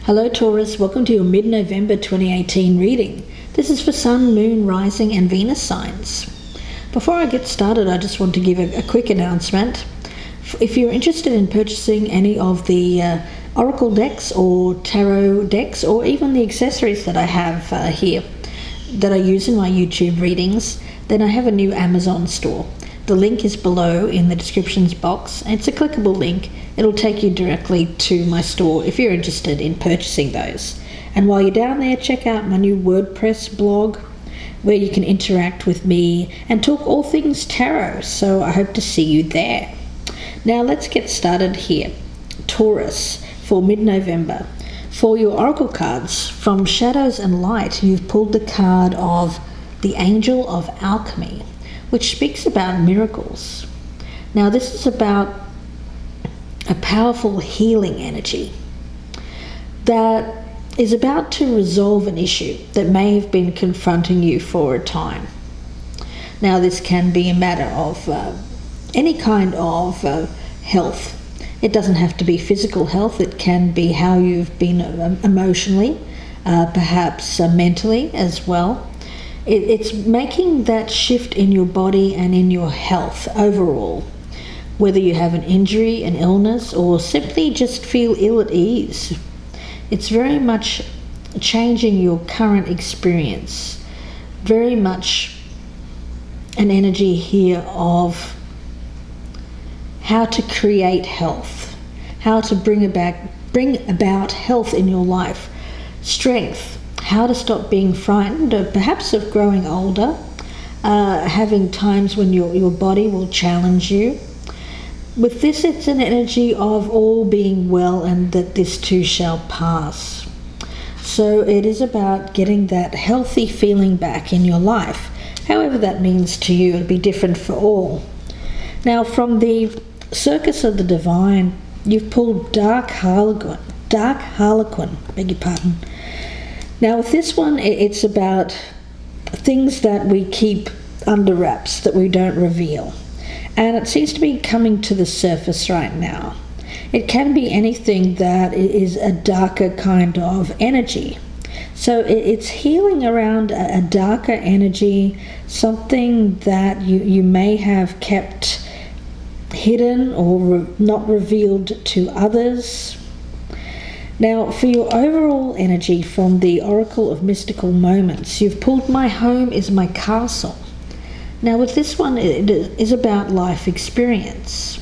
Hello Taurus, welcome to your mid-November 2018 reading. This is for Sun, Moon, Rising and Venus signs. Before I get started, I just want to give a quick announcement. If you're interested in purchasing any of the Oracle decks or Tarot decks or even the accessories that I have here that I use in my YouTube readings, then I have a new Amazon store. The link is below in the descriptions box. It's a clickable link. It'll take you directly to my store if you're interested in purchasing those. And while you're down there, check out my new WordPress blog where you can interact with me and talk all things tarot. So I hope to see you there. Now let's get started here. Taurus for mid-November. For your oracle cards, from Shadows and Light, you've pulled the card of the Angel of Alchemy, which speaks about miracles. Now this is about a powerful healing energy that is about to resolve an issue that may have been confronting you for a time. Now this can be a matter of any kind of health. It doesn't have to be physical health. It can be how you've been emotionally, perhaps mentally as well. It's making that shift in your body and in your health overall, whether you have an injury, an illness, or simply just feel ill at ease. It's very much changing your current experience, very much an energy here of how to create health, how to bring about health in your life, strength, how to stop being frightened, or perhaps of growing older, having times when your body will challenge you. With this, it's an energy of all being well and that this too shall pass. So it is about getting that healthy feeling back in your life. However that means to you, it'll be different for all. Now from the Circus of the Divine, you've pulled Dark Harlequin, beg your pardon. Now with this one, it's about things that we keep under wraps, that we don't reveal. And it seems to be coming to the surface right now. It can be anything that is a darker kind of energy. So it's healing around a darker energy, something that you may have kept hidden or not revealed to others. Now, for your overall energy from the Oracle of Mystical Moments, you've pulled My Home is My Castle. Now, with this one, it is about life experience.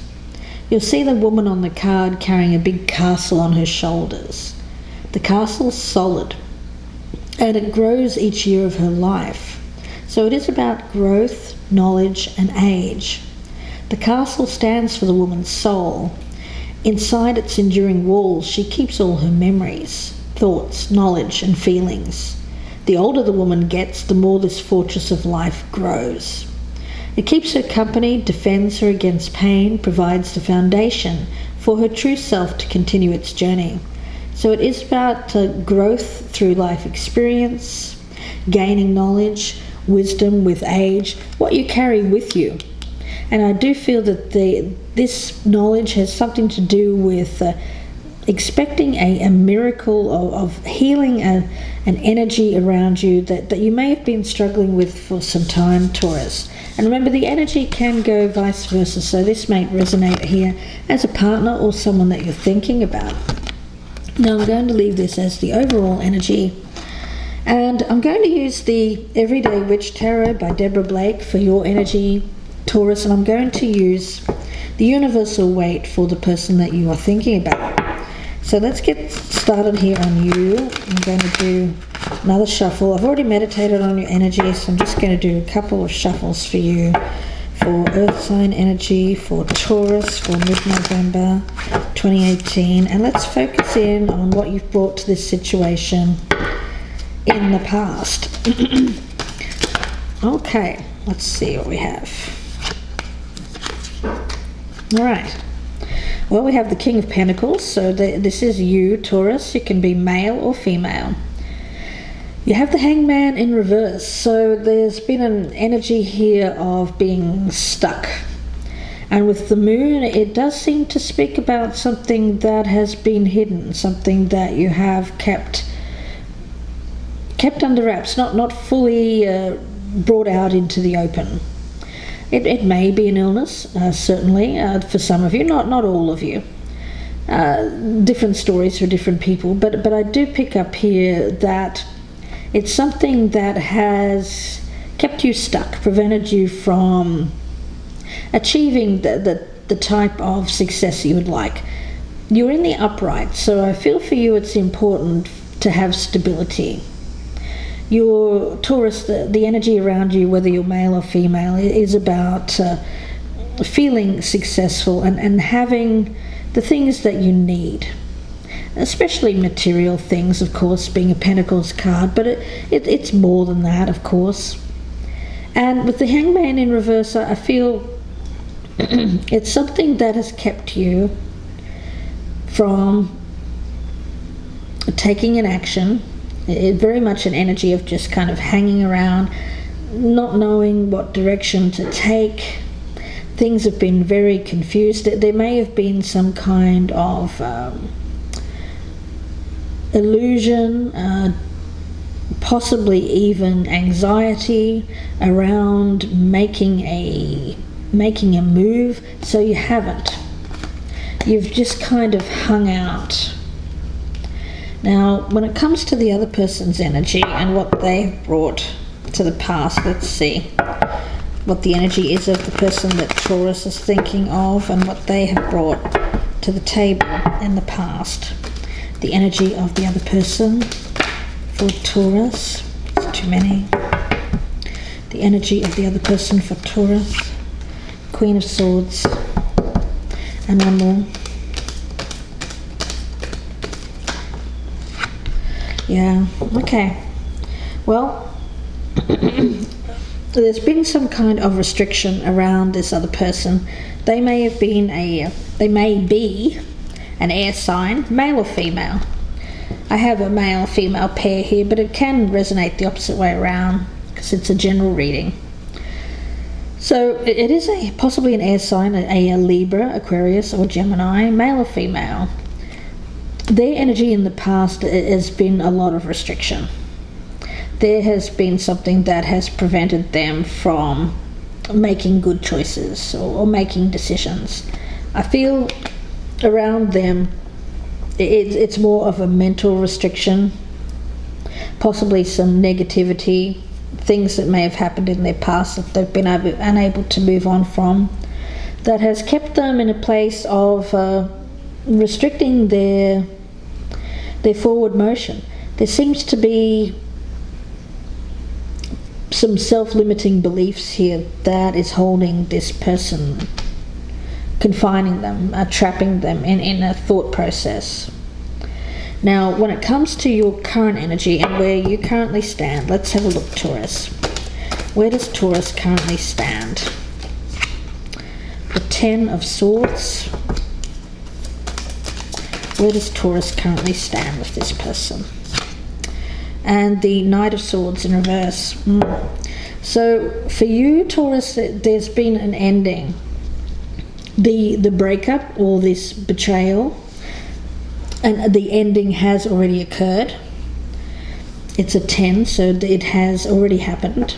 You'll see the woman on the card carrying a big castle on her shoulders. The castle's solid, and it grows each year of her life. So it is about growth, knowledge, and age. The castle stands for the woman's soul. Inside its enduring walls, she keeps all her memories, thoughts, knowledge, and feelings. The older the woman gets, the more this fortress of life grows. It keeps her company, defends her against pain, provides the foundation for her true self to continue its journey. So it is about growth through life experience, gaining knowledge, wisdom with age, what you carry with you. And I do feel that this knowledge has something to do with expecting a miracle of healing an energy around you that you may have been struggling with for some time, Taurus. And remember, the energy can go vice versa, so this may resonate here as a partner or someone that you're thinking about. Now I'm going to leave this as the overall energy, and I'm going to use the Everyday Witch Tarot by Deborah Blake for your energy, Taurus, and I'm going to use the Universal Waite for the person that you are thinking about. So let's get started here on you. I'm going to do another shuffle. I've already meditated on your energy, so I'm just going to do a couple of shuffles for you. For Earth sign energy, for Taurus, for mid-November 2018. And let's focus in on what you've brought to this situation in the past. Okay, let's see what we have. All right. Well, we have the King of Pentacles, so this is you, Taurus. You can be male or female. You have the Hangman in reverse, so there's been an energy here of being stuck. And with the moon, it does seem to speak about something that has been hidden, something that you have kept under wraps, not fully brought out into the open. It may be an illness, certainly, for some of you, not all of you. Different stories for different people, but I do pick up here that it's something that has kept you stuck, prevented you from achieving the type of success you would like. You're in the upright, so I feel for you it's important to have stability. Your Taurus, the energy around you, whether you're male or female, is about feeling successful and having the things that you need, especially material things, of course, being a Pentacles card, but it's more than that, of course. And with the Hangman in reverse, I feel it's something that has kept you from taking an action. It's very much an energy of just kind of hanging around, not knowing what direction to take. Things have been very confused. There may have been some kind of illusion, possibly even anxiety around making a move, so you haven't. You've just kind of hung out. Now, when it comes to the other person's energy and what they've brought to the past, let's see what the energy is of the person that Taurus is thinking of and what they have brought to the table in the past. The energy of the other person for Taurus. It's too many. The energy of the other person for Taurus. Queen of Swords. And one more. Yeah, okay. Well, there's been some kind of restriction around this other person. They may be an air sign, male or female. I have a male-female pair here, but it can resonate the opposite way around because it's a general reading. So it is possibly an air sign, a Libra, Aquarius, or Gemini, male or female. Their energy in the past has been a lot of restriction. There has been something that has prevented them from making good choices or making decisions. I feel around them it's more of a mental restriction, possibly some negativity, things that may have happened in their past that they've been unable to move on from, that has kept them in a place of restricting their forward motion. There seems to be some self-limiting beliefs here that is holding this person, confining them, trapping them in a thought process. Now, when it comes to your current energy and where you currently stand, let's have a look, Taurus. Where does Taurus currently stand? The Ten of Swords. Where does Taurus currently stand with this person? And the Knight of Swords in reverse. So for you, Taurus, there's been an ending. The breakup or this betrayal, and the ending has already occurred. It's a 10, so it has already happened.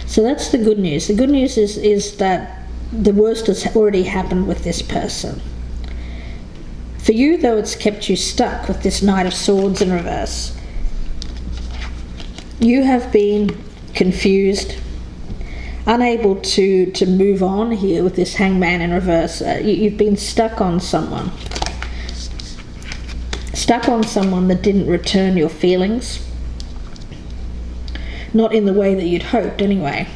So that's the good news. The good news is that the worst has already happened with this person. For you, though, it's kept you stuck with this Knight of Swords in reverse. You have been confused, unable to move on here with this Hangman in reverse. You've been stuck on someone. Stuck on someone that didn't return your feelings. Not in the way that you'd hoped, anyway.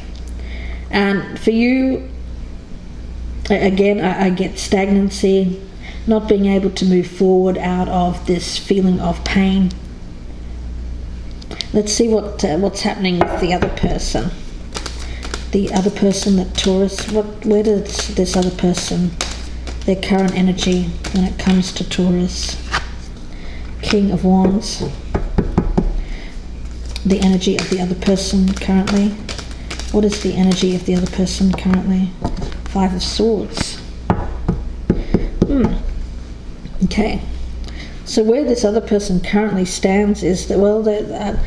And for you, again, I get stagnancy, not being able to move forward out of this feeling of pain. Let's see what's happening with the other person. The other person that Taurus, where does this other person, their current energy when it comes to Taurus? King of Wands. The energy of the other person currently. What is the energy of the other person currently Five of Swords. Okay. So where this other person currently stands is that, well, the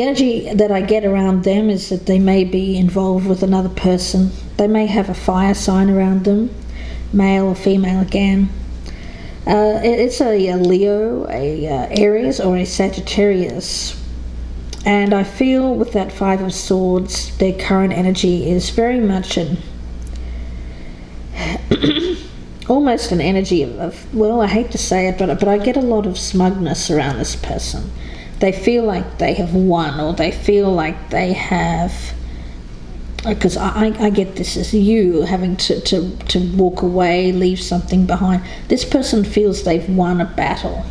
energy that I get around them is that they may be involved with another person. They may have a fire sign around them, male or female again. It's a Leo, a Aries, or a Sagittarius. And I feel with that Five of Swords, their current energy is very much almost an energy of, well, I hate to say it, but I get a lot of smugness around this person. They feel like they have won, or they feel like they have, because I get this as you having to walk away, leave something behind. This person feels they've won a battle,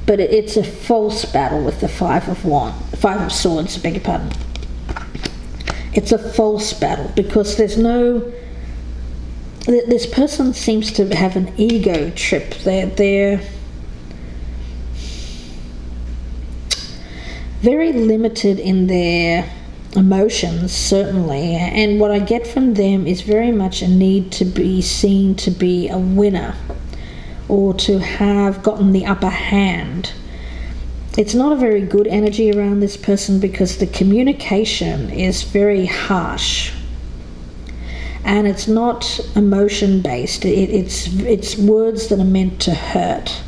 but it's a false battle with the Five of Swords, beg your pardon. It's a false battle because there's no, this person seems to have an ego trip. They're very limited in their emotions, certainly, and what I get from them is very much a need to be seen to be a winner or to have gotten the upper hand. It's not a very good energy around this person because the communication is very harsh and it's not emotion based. It's words that are meant to hurt.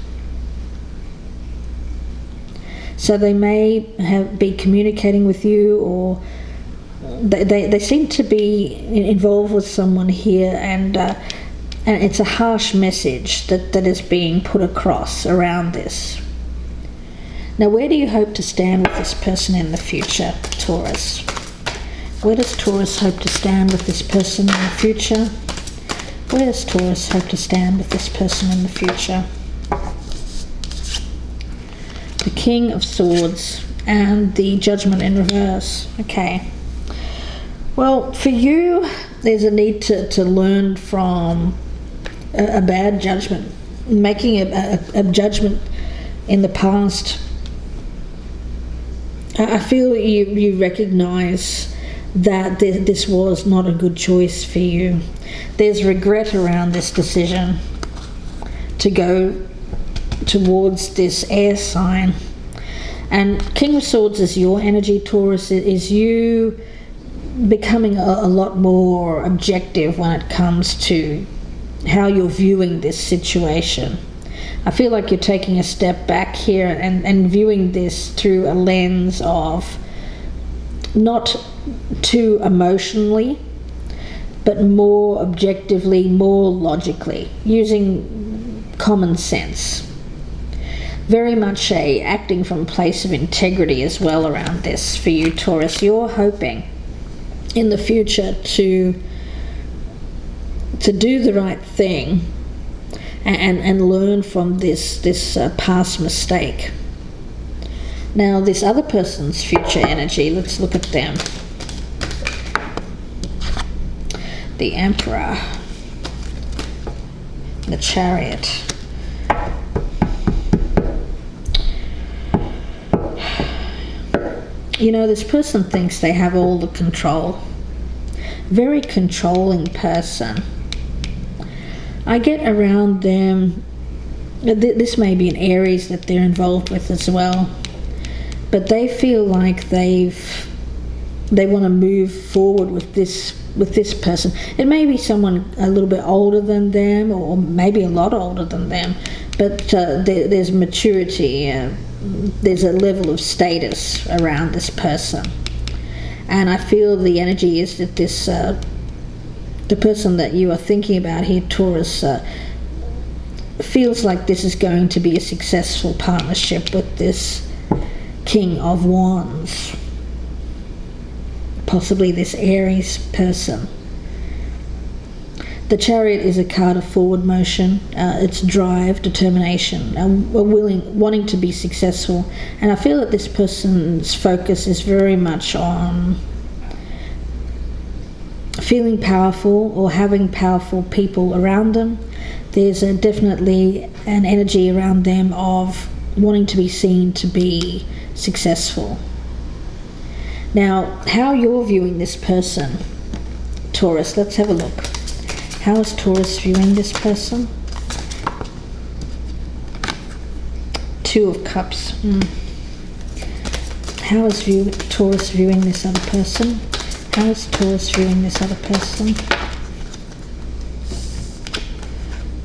So they may be communicating with you, or they seem to be involved with someone here, and it's a harsh message that is being put across around this. Now, where do you hope to stand with this person in the future, Taurus? Where does Taurus hope to stand with this person in the future? Where does Taurus hope to stand with this person in the future? The King of Swords and the Judgment in reverse. Okay. Well, for you, there's a need to learn from a bad judgment. Making a judgment in the past, I feel you recognize that this was not a good choice for you. There's regret around this decision to go towards this air sign. And King of Swords is your energy, Taurus. It is you becoming a lot more objective when it comes to how you're viewing this situation. I feel like you're taking a step back here and viewing this through a lens of not too emotionally, but more objectively, more logically, using common sense. Very much acting from a place of integrity as well around this for you, Taurus. You're hoping in the future to do the right thing and learn from this past mistake. Now, this other person's future energy, let's look at them. The Emperor, the Chariot. You know, this person thinks they have all the control. Very controlling person. I get around them, this may be an Aries that they're involved with as well, but they feel like they want to move forward with this person. It may be someone a little bit older than them, or maybe a lot older than them, but there's maturity, there's a level of status around this person. And I feel the energy is that this the person that you are thinking about here, Taurus, feels like this is going to be a successful partnership with this King of Wands, possibly this Aries person. The Chariot is a card of forward motion. It's drive, determination, wanting to be successful. And I feel that this person's focus is very much on feeling powerful or having powerful people around them. There's definitely an energy around them of wanting to be seen to be successful. Now, how you're viewing this person, Taurus. Let's have a look. How is Taurus viewing this person? Two of Cups. How is Taurus viewing this other person? How is Taurus viewing this other person?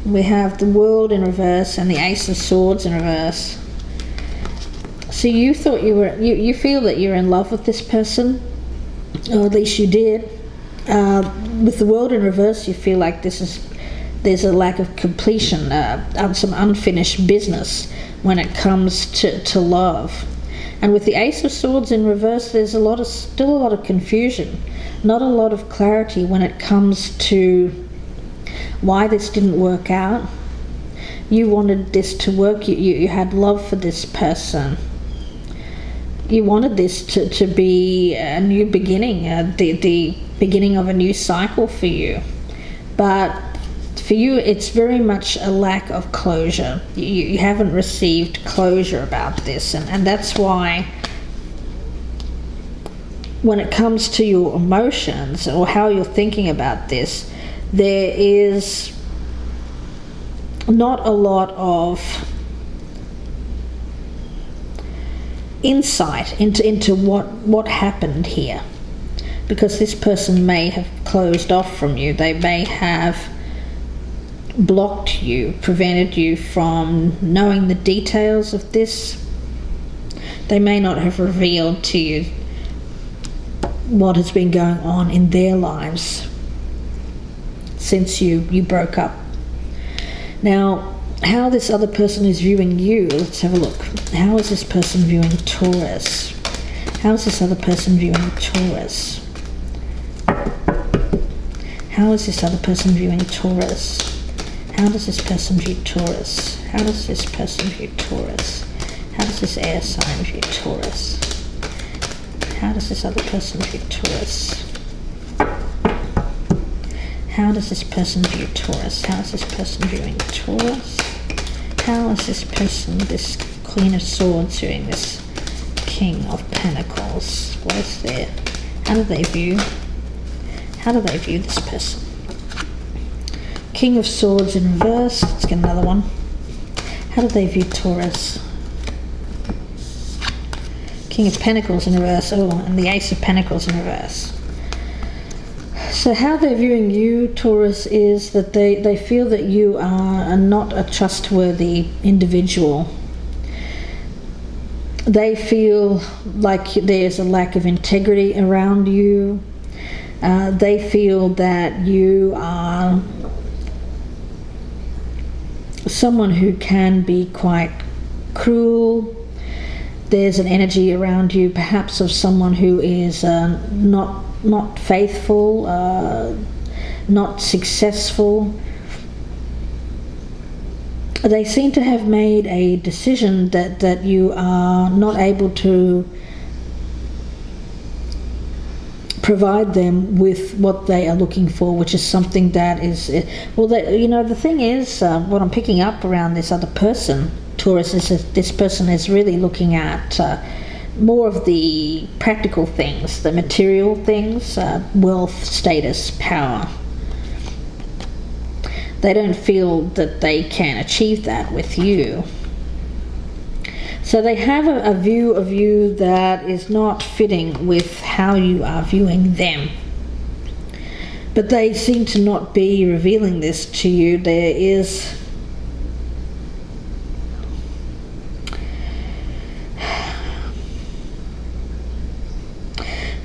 We have the World in reverse and the Ace of Swords in reverse. So you thought you feel that you're in love with this person, or at least you did. With the World in reverse, you feel like there's a lack of completion, some unfinished business when it comes to love. And with the Ace of Swords in reverse, there's still a lot of confusion, not a lot of clarity when it comes to why this didn't work out. You wanted this to work. You had love for this person. You wanted this to be a new beginning, the beginning of a new cycle for you. But for you, it's very much a lack of closure. You haven't received closure about this, and that's why when it comes to your emotions or how you're thinking about this, there is not a lot of insight into what happened here, because this person may have closed off from you. They may have blocked you, prevented you from knowing the details of this. They may not have revealed to you what has been going on in their lives since you broke up. Now, how this other person is viewing you, let's have a look. How is this person viewing Taurus? How is this other person viewing Taurus? How is this other person viewing Taurus? How does this person view Taurus? How does this person view Taurus? How does this air sign view Taurus? How does this other person view Taurus? How does this person view Taurus? How is this person viewing Taurus? How is this person, this Queen of Swords, viewing this King of Pentacles? What is there? How do they view this person? King of Swords in reverse. Let's get another one. How do they view Taurus? King of Pentacles in reverse. Oh, and the Ace of Pentacles in reverse. So how they're viewing you, Taurus, is that they feel that you are not a trustworthy individual. They feel like there's a lack of integrity around you. They feel that you are someone who can be quite cruel. There's an energy around you, perhaps of someone who is not faithful, not successful. They seem to have made a decision that you are not able to provide them with what they are looking for, which is something that is, well, the thing is, what I'm picking up around this other person, Taurus, is that this person is really looking at more of the practical things, the material things, wealth, status, power. They don't feel that they can achieve that with you. So they have a view of you that is not fitting with how you are viewing them. But they seem to not be revealing this to you. There is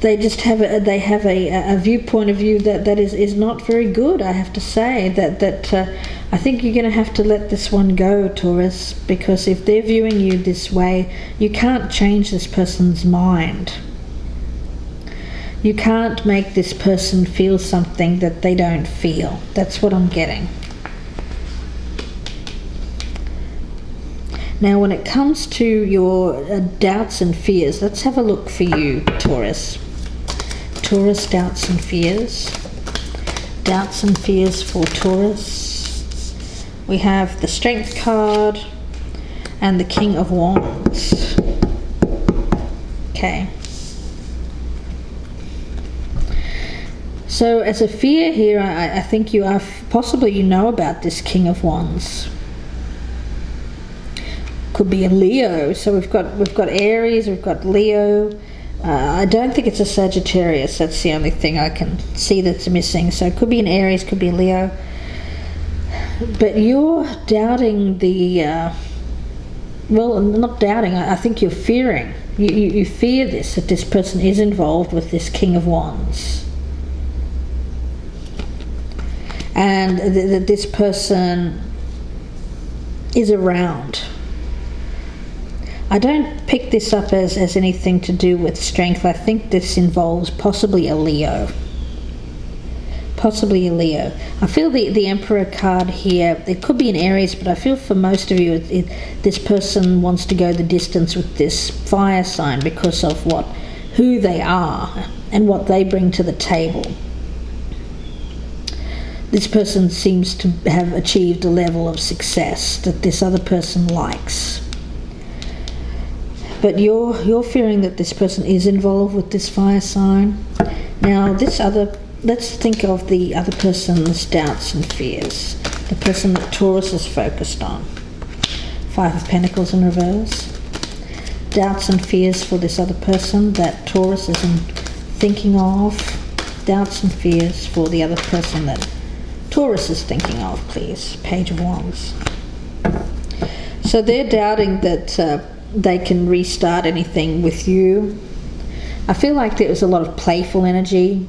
they just have a viewpoint of you that is not very good, I have to say. That I think you're going to have to let this one go, Taurus, because if they're viewing you this way, you can't change this person's mind. You can't make this person feel something that they don't feel. That's what I'm getting. Now, when it comes to your doubts and fears, let's have a look for you, Taurus. Taurus, doubts and fears. Doubts and fears for Taurus. We have the Strength card and the King of Wands. Okay. So as a fear here, I think you are possibly you know about this King of Wands. Could be a Leo. So we've got Aries, we've got Leo. I don't think it's a Sagittarius. That's the only thing I can see that's missing. So it could be an Aries, could be a Leo. But you're doubting the, well, not doubting, I think you're fearing. You fear this, that this person is involved with this King of Wands. And that this person is around. I don't pick this up as anything to do with strength. I think this involves possibly a Leo. Possibly a Leo. I feel the Emperor card here, it could be an Aries, but I feel for most of you this person wants to go the distance with this fire sign because of who they are and what they bring to the table. This person seems to have achieved a level of success that this other person likes. But you're fearing that this person is involved with this fire sign. Now let's think of the other person's doubts and fears. The person that Taurus is focused on. 5 of Pentacles in reverse. Doubts and fears for this other person that Taurus is thinking of. Doubts and fears for the other person that Taurus is thinking of, please. Page of Wands. So they're doubting that they can restart anything with you. I feel like there was a lot of playful energy,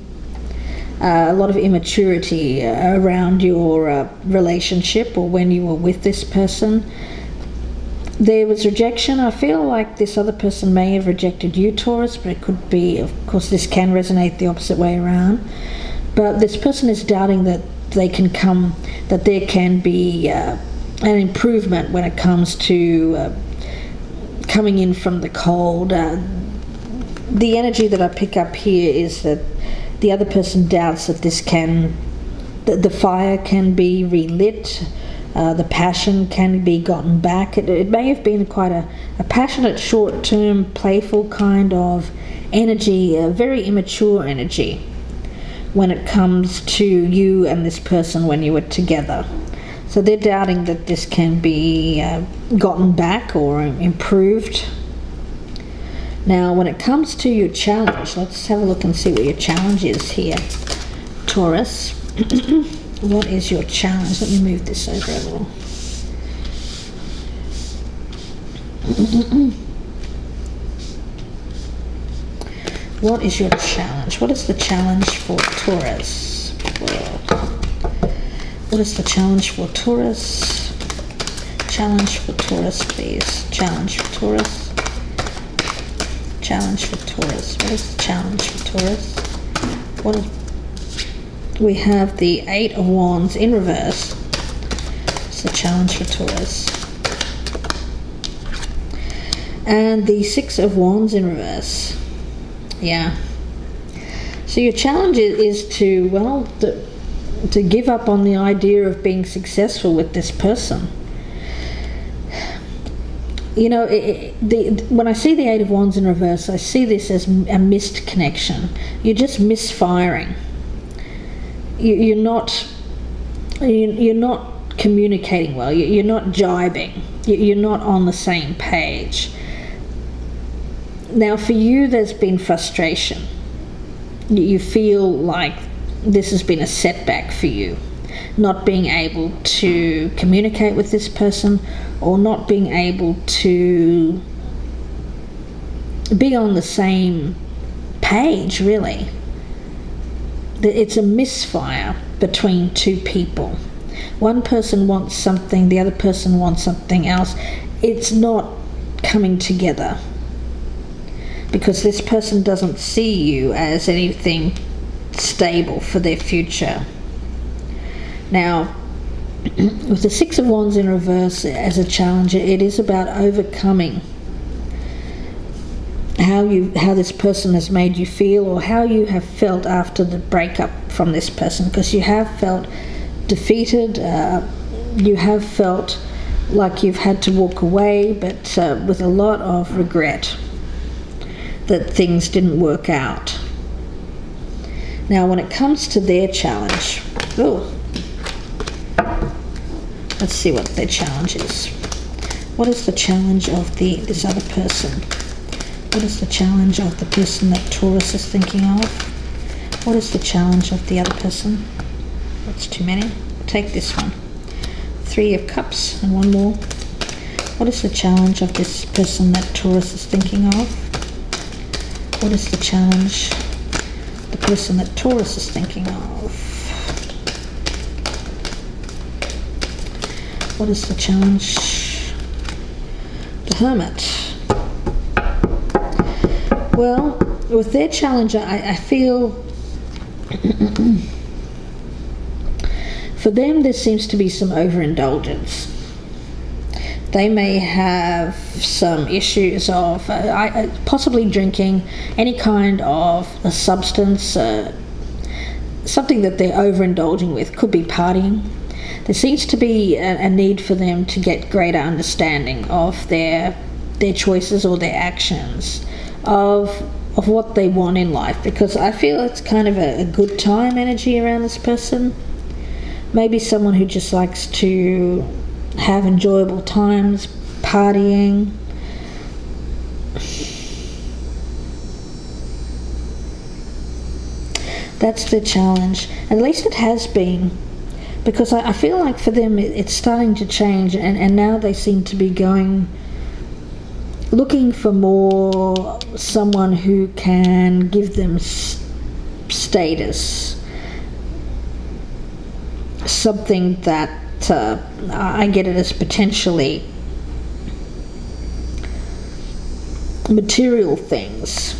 a lot of immaturity around your relationship or when you were with this person. There was rejection. I feel like this other person may have rejected you, Taurus, but it could be, of course, this can resonate the opposite way around. But this person is doubting that there can be an improvement when it comes to coming in from the cold. The energy that I pick up here is that the other person doubts that the fire can be relit, the passion can be gotten back. It may have been quite a passionate, short-term, playful kind of energy, a very immature energy when it comes to you and this person when you were together. So they're doubting that this can be gotten back or improved. Now, when it comes to your challenge, let's have a look and see what your challenge is here, Taurus. What is your challenge? Let me move this over a little. What is your challenge? What is the challenge for Taurus? What is the challenge for Taurus? Challenge for Taurus, please. Challenge for Taurus. Challenge for Taurus. What is the challenge for Taurus? We have the 8 of Wands in reverse. It's the challenge for Taurus. And the 6 of Wands in reverse. Yeah. So your challenge is to give up on the idea of being successful with this person. You know, when I see the 8 of Wands in reverse, I see this as a missed connection. You're just misfiring. You're not communicating well. You're not jibing. You're not on the same page. Now, for you, there's been frustration. You feel like this has been a setback for you, not being able to communicate with this person or not being able to be on the same page, really. It's a misfire between two people. One person wants something, the other person wants something else. It's not coming together because this person doesn't see you as anything stable for their future. Now, with the 6 of Wands in reverse as a challenge, it is about overcoming how this person has made you feel or how you have felt after the breakup from this person, because you have felt defeated, you have felt like you've had to walk away, but with a lot of regret that things didn't work out. Now, when it comes to their challenge, let's see what their challenge is. What is the challenge of this other person? What is the challenge of the person that Taurus is thinking of? What is the challenge of the other person? That's too many. Take this one. 3 of Cups and one more. What is the challenge of this person that Taurus is thinking of? What is the challenge the person that Taurus is thinking of? What is the challenge? The Hermit. Well, with their challenge, I feel for them there seems to be some overindulgence. They may have some issues of possibly drinking any kind of a substance, something that they're overindulging with. Could be partying. There seems to be a need for them to get greater understanding of their choices or their actions, of what they want in life, because I feel it's kind of a good time energy around this person. Maybe someone who just likes to have enjoyable times, partying. That's the challenge. At least it has been, because I feel like for them it's starting to change, and now they seem to be looking for more someone who can give them status, something that I get it as potentially material things,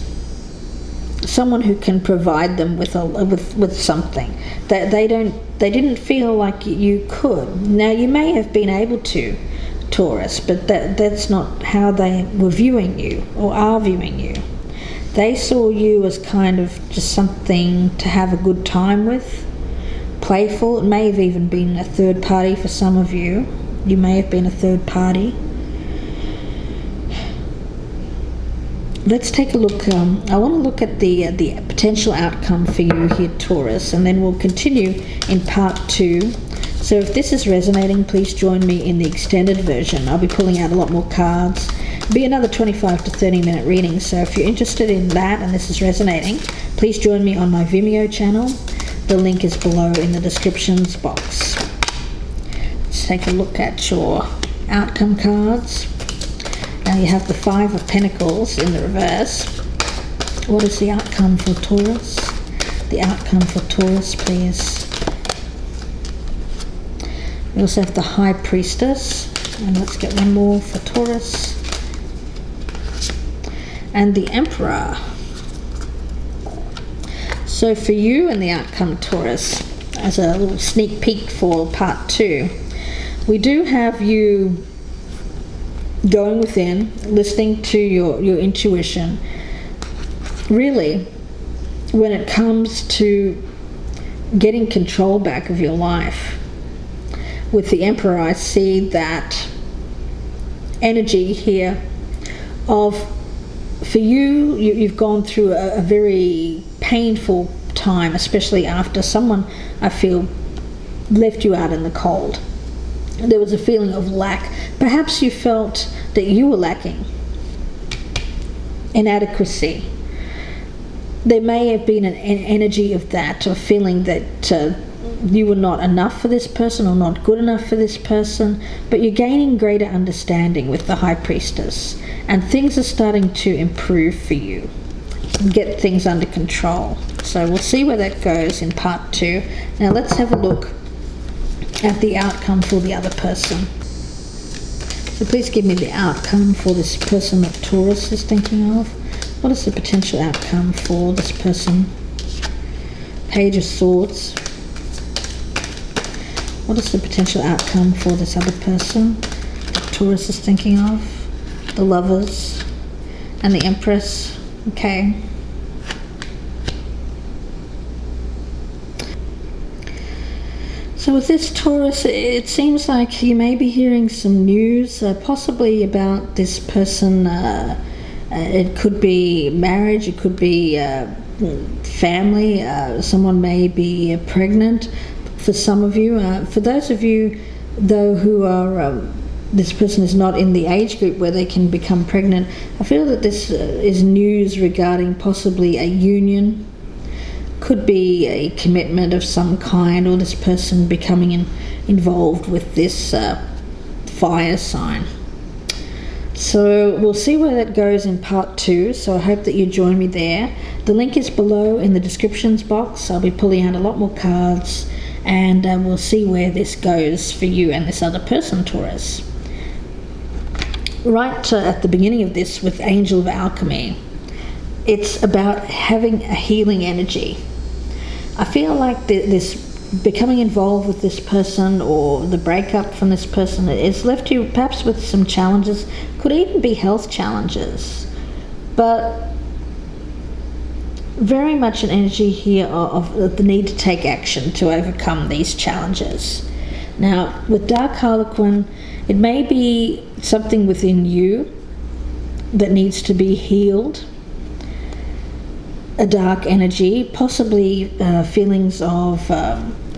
someone who can provide them with something that they didn't feel like you could. Now, you may have been able to, Taurus, but that's not how they were viewing you or are viewing you. They saw you as kind of just something to have a good time with, playful. It may have even been a third party for some of you. You may have been a third party. Let's take a look. I want to look at the potential outcome for you here, Taurus, and then we'll continue in part 2. So if this is resonating, please join me in the extended version. I'll be pulling out a lot more cards. It'll be another 25 to 30 minute reading. So if you're interested in that and this is resonating, please join me on my Vimeo channel. The link is below in the descriptions box. Let's take a look at your outcome cards. Now you have the 5 of Pentacles in the reverse. What is the outcome for Taurus? The outcome for Taurus, please. We also have the High Priestess. And let's get one more for Taurus. And the Emperor. So for you and the outcome, Taurus, as a little sneak peek for part 2, we do have you going within, listening to your intuition. Really, when it comes to getting control back of your life, with the Emperor, I see that energy here of, for you've gone through a very painful time, especially after someone, I feel, left you out in the cold. There was a feeling of lack. Perhaps you felt that you were lacking, inadequacy. There may have been an energy of that, of feeling that you were not enough for this person or not good enough for this person, but you're gaining greater understanding with the High Priestess, and things are starting to improve for you, get things under control. So we'll see where that goes in part 2. Now let's have a look at the outcome for the other person. So please give me the outcome for this person that Taurus is thinking of. What is the potential outcome for this person? Page of Swords. What is the potential outcome for this other person that Taurus is thinking of? The Lovers and the Empress. Okay. So with this Taurus, it seems like you may be hearing some news, possibly about this person. It could be marriage, it could be family. Someone may be pregnant for some of you. For those of you, though, who are this person is not in the age group where they can become pregnant, I feel that this is news regarding possibly a union. Could be a commitment of some kind, or this person becoming involved with this fire sign. So we'll see where that goes in part 2, so I hope that you join me there. The link is below in the descriptions box. I'll be pulling out a lot more cards, and we'll see where this goes for you and this other person, Taurus. Right at the beginning of this with Angel of Alchemy, it's about having a healing energy. I feel like this becoming involved with this person, or the breakup from this person, it's left you perhaps with some challenges. Could even be health challenges, but very much an energy here of the need to take action to overcome these challenges. Now, with Dark Harlequin, it may be something within you that needs to be healed. A dark energy, possibly feelings of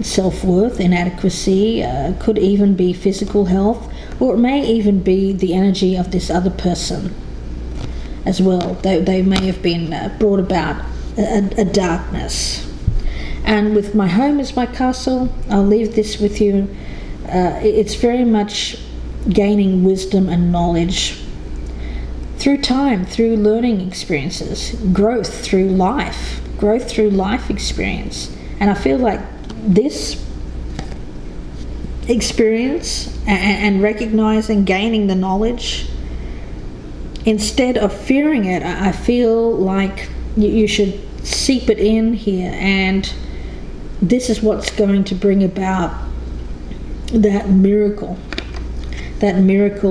self-worth, inadequacy, could even be physical health, or it may even be the energy of this other person as well. They may have been brought about a darkness. And with my home as my castle, I'll leave this with you. It's very much gaining wisdom and knowledge through time, through learning experiences, growth through life experience. And I feel like this experience and recognizing, gaining the knowledge, instead of fearing it, I feel like you should seep it in here, and this is what's going to bring about that miracle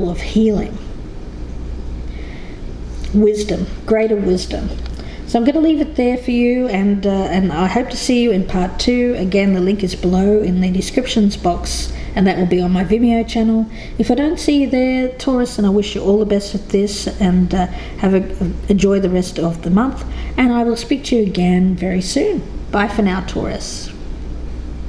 of healing. Wisdom, greater wisdom. So I'm going to leave it there for you, and I hope to see you in part 2. Again, the link is below in the descriptions box, and that will be on my Vimeo channel. If I don't see you there, Taurus, then I wish you all the best with this, and enjoy the rest of the month, and I will speak to you again very soon. Bye for now, Taurus.